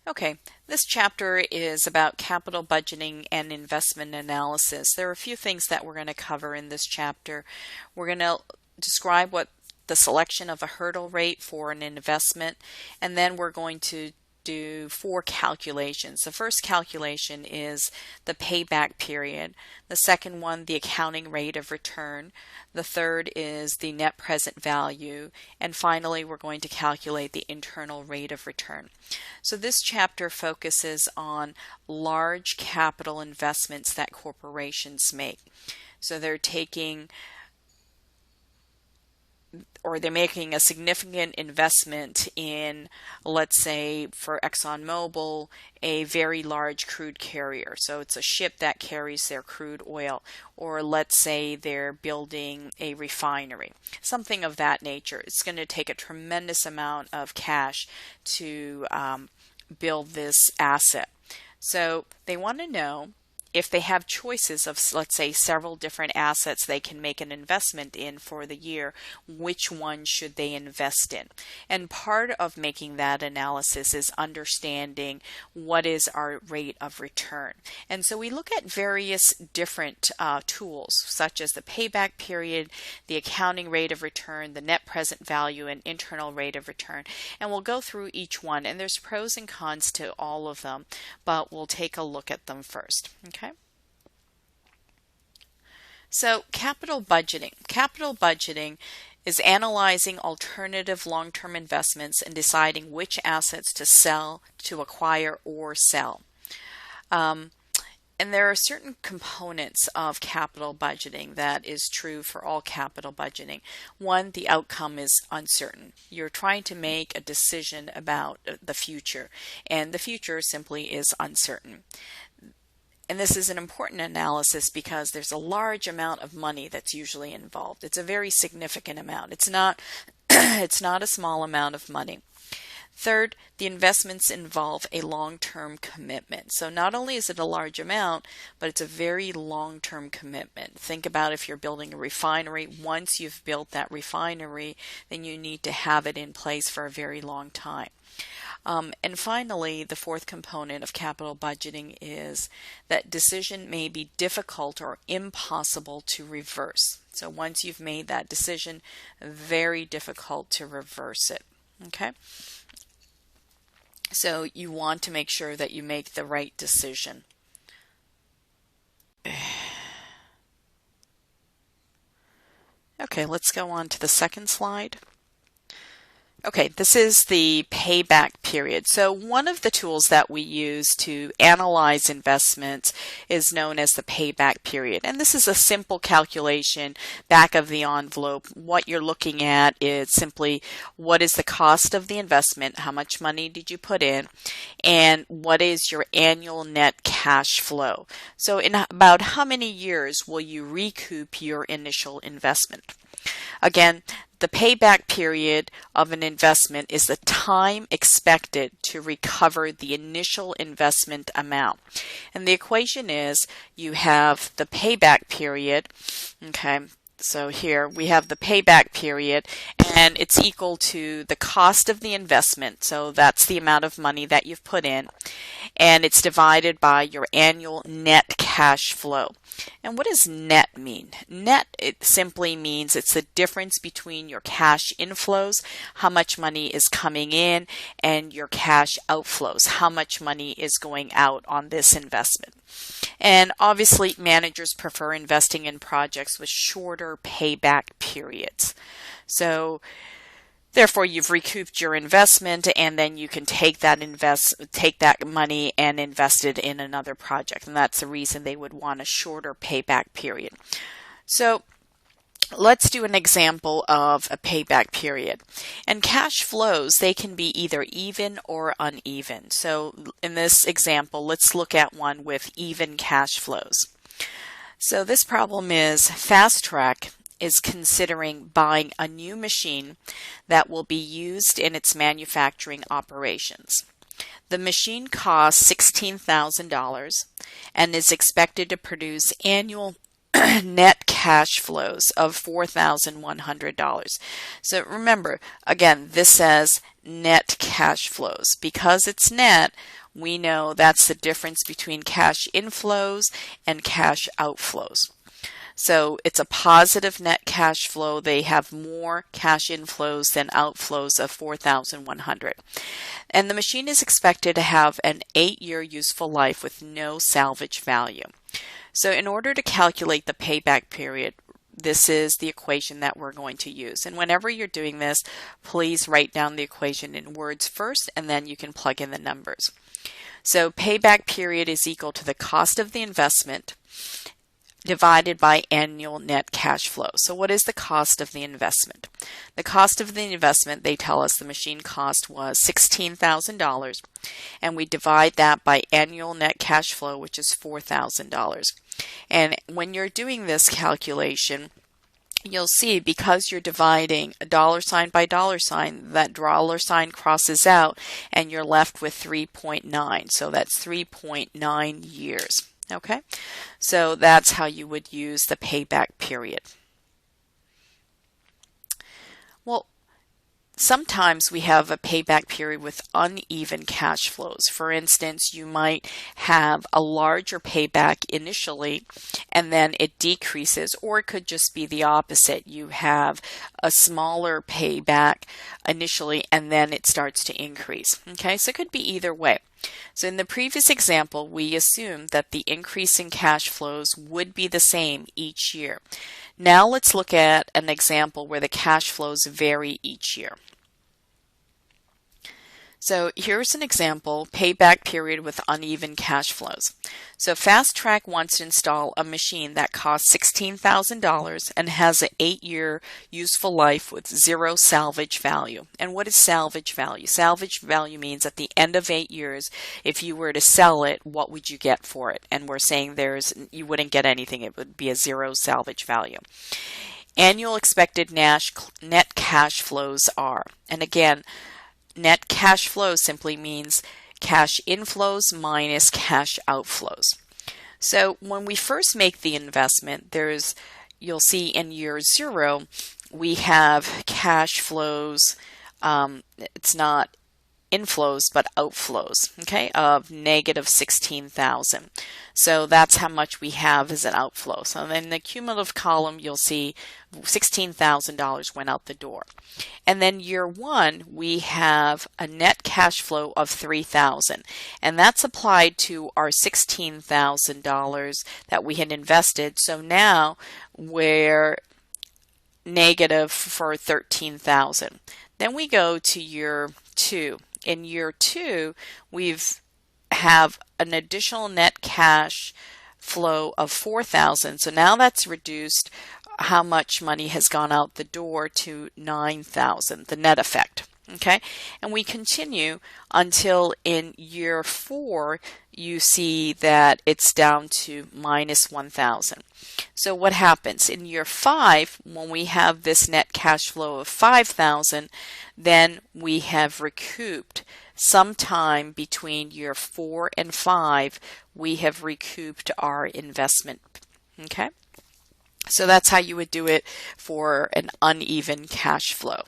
Okay, this chapter is about capital budgeting and investment analysis. There are a few things that we're going to cover in this chapter. We're going to describe what the selection of a hurdle rate for an investment, and then we're going to do 4 calculations. The first calculation is the payback period. The second one, the accounting rate of return. The third is the net present value. And finally, we're going to calculate the internal rate of return. So this chapter focuses on large capital investments that corporations make. So they're making a significant investment in, let's say, for ExxonMobil, a very large crude carrier. So it's a ship that carries their crude oil. Or let's say they're building a refinery, something of that nature. It's going to take a tremendous amount of cash to build this asset. So they want to know if they have choices of, let's say, several different assets they can make an investment in for the year, which one should they invest in? And part of making that analysis is understanding what is our rate of return. And so we look at various different tools, such as the payback period, the accounting rate of return, the net present value, and internal rate of return. And we'll go through each one, and there's pros and cons to all of them, but we'll take a look at them first. Okay? So capital budgeting. Capital budgeting is analyzing alternative long-term investments and deciding which assets to sell, to acquire, or sell. And there are certain components of capital budgeting that is true for all capital budgeting. One, the outcome is uncertain. You're trying to make a decision about the future, and the future simply is uncertain. And this is an important analysis because there's a large amount of money that's usually involved. It's a very significant amount. It's not it's not a small amount of money. Third, the investments involve a long-term commitment. So not only is it a large amount, but it's a very long-term commitment. Think about if you're building a refinery. Once you've built that refinery, then you need to have it in place for a very long time. And finally, the fourth component of capital budgeting is that decision may be difficult or impossible to reverse. So once you've made that decision, very difficult to reverse it. Okay? So you want to make sure that you make the right decision. Okay, let's go on to the second slide. Okay, this is the payback period. So one of the tools that we use to analyze investments is known as the payback period. And this is a simple calculation, back of the envelope. What you're looking at is simply what is the cost of the investment, how much money did you put in, and what is your annual net cash flow. So in about how many years will you recoup your initial investment? Again, the payback period of an investment is the time expected to recover the initial investment amount. And the equation is you have the payback period, okay, so here we have the payback period, and it's equal to the cost of the investment, so that's the amount of money that you've put in, and it's divided by your annual net cash flow. And what does net mean? Net, it simply means it's the difference between your cash inflows, how much money is coming in, and your cash outflows, how much money is going out on this investment. And obviously, managers prefer investing in projects with shorter payback periods. So therefore, you've recouped your investment, and then you can take that money and invest it in another project. And that's the reason they would want a shorter payback period. So let's do an example of a payback period. And cash flows, they can be either even or uneven. So in this example, let's look at one with even cash flows. So this problem is Fast Track is considering buying a new machine that will be used in its manufacturing operations. The machine costs $16,000 and is expected to produce annual net cash flows of $4,100. So remember, again, this says net cash flows. Because it's net, we know that's the difference between cash inflows and cash outflows. So it's a positive net cash flow. They have more cash inflows than outflows of 4,100. And the machine is expected to have an 8-year useful life with no salvage value. So in order to calculate the payback period, this is the equation that we're going to use. And whenever you're doing this, please write down the equation in words first, and then you can plug in the numbers. So payback period is equal to the cost of the investment divided by annual net cash flow. So what is the cost of the investment? The cost of the investment, they tell us the machine cost was $16,000, and we divide that by annual net cash flow, which is $4,000. And when you're doing this calculation, you'll see because you're dividing a dollar sign by dollar sign, that dollar sign crosses out and you're left with 3.9. So that's 3.9 years. Okay, so that's how you would use the payback period. Well, sometimes we have a payback period with uneven cash flows. For instance, you might have a larger payback initially and then it decreases, or it could just be the opposite. You have a smaller payback initially and then it starts to increase. Okay, so it could be either way. So in the previous example, we assumed that the increase in cash flows would be the same each year. Now let's look at an example where the cash flows vary each year. So here's an example, payback period with uneven cash flows. So Fast Track wants to install a machine that costs $16,000 and has an 8-year useful life with zero salvage value. And what is salvage value? Salvage value means at the end of 8 years, if you were to sell it, what would you get for it? And we're saying you wouldn't get anything. It would be a zero salvage value. Annual expected net cash flows are, and again, net cash flow simply means cash inflows minus cash outflows. So when we first make the investment, you'll see in year 0, we have cash flows. It's not inflows but outflows, okay, of negative 16,000. So that's how much we have as an outflow. So then in the cumulative column, you'll see $16,000 went out the door. And then year 1, we have a net cash flow of $3,000, and that's applied to our $16,000 that we had invested. So now we're negative for $13,000. Then we go to year 2. In year 2, we've have an additional net cash flow of $4,000. So now that's reduced how much money has gone out the door to $9,000, the net effect. Okay, and we continue until in year 4 you see that it's down to minus 1,000. So what happens in year 5 when we have this net cash flow of 5,000? Then we have recouped sometime between year 4 and 5. We have recouped our investment. Okay, so that's how you would do it for an uneven cash flow.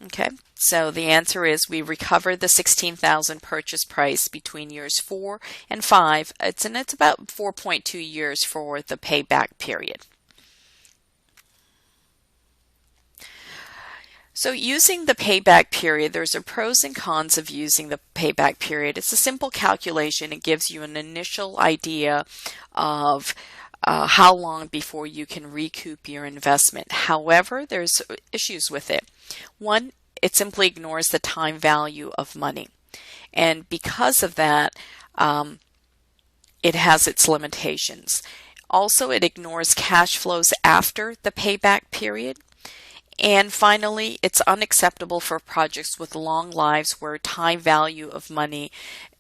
Okay, so the answer is we recovered the $16,000 purchase price between years 4 and 5. It's about 4.2 years for the payback period. So using the payback period, there's a pros and cons of using the payback period. It's a simple calculation. It gives you an initial idea of how long before you can recoup your investment. However, there's issues with it. One, it simply ignores the time value of money. And because of that, it has its limitations. Also, it ignores cash flows after the payback period. And finally, it's unacceptable for projects with long lives where time value of money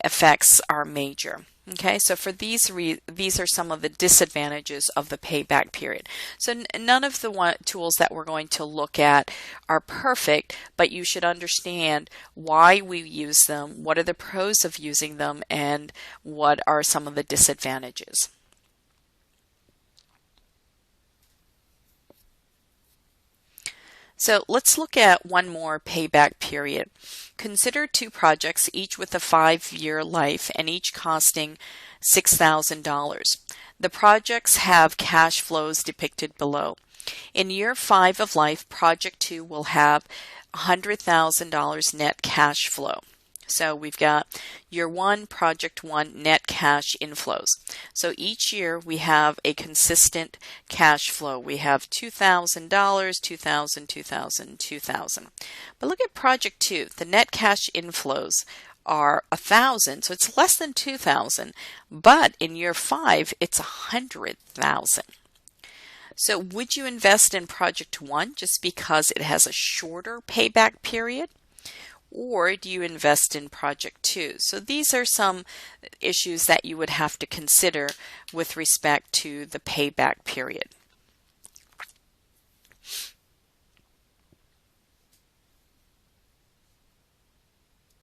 effects are major. Okay, so for these are some of the disadvantages of the payback period. So none of the tools that we're going to look at are perfect, but you should understand why we use them, what are the pros of using them, and what are some of the disadvantages. So let's look at one more payback period. Consider two projects, each with a 5-year life and each costing $6,000. The projects have cash flows depicted below. In year 5 of life, project 2 will have $100,000 net cash flow. So we've got year 1, project 1, net cash inflows. So each year we have a consistent cash flow. We have $2,000, $2,000, $2,000, $2,000. But look at project 2. The net cash inflows are $1,000, so it's less than $2,000. But in year 5, it's $100,000. So would you invest in project 1 just because it has a shorter payback period? Or do you invest in project 2? So these are some issues that you would have to consider with respect to the payback period.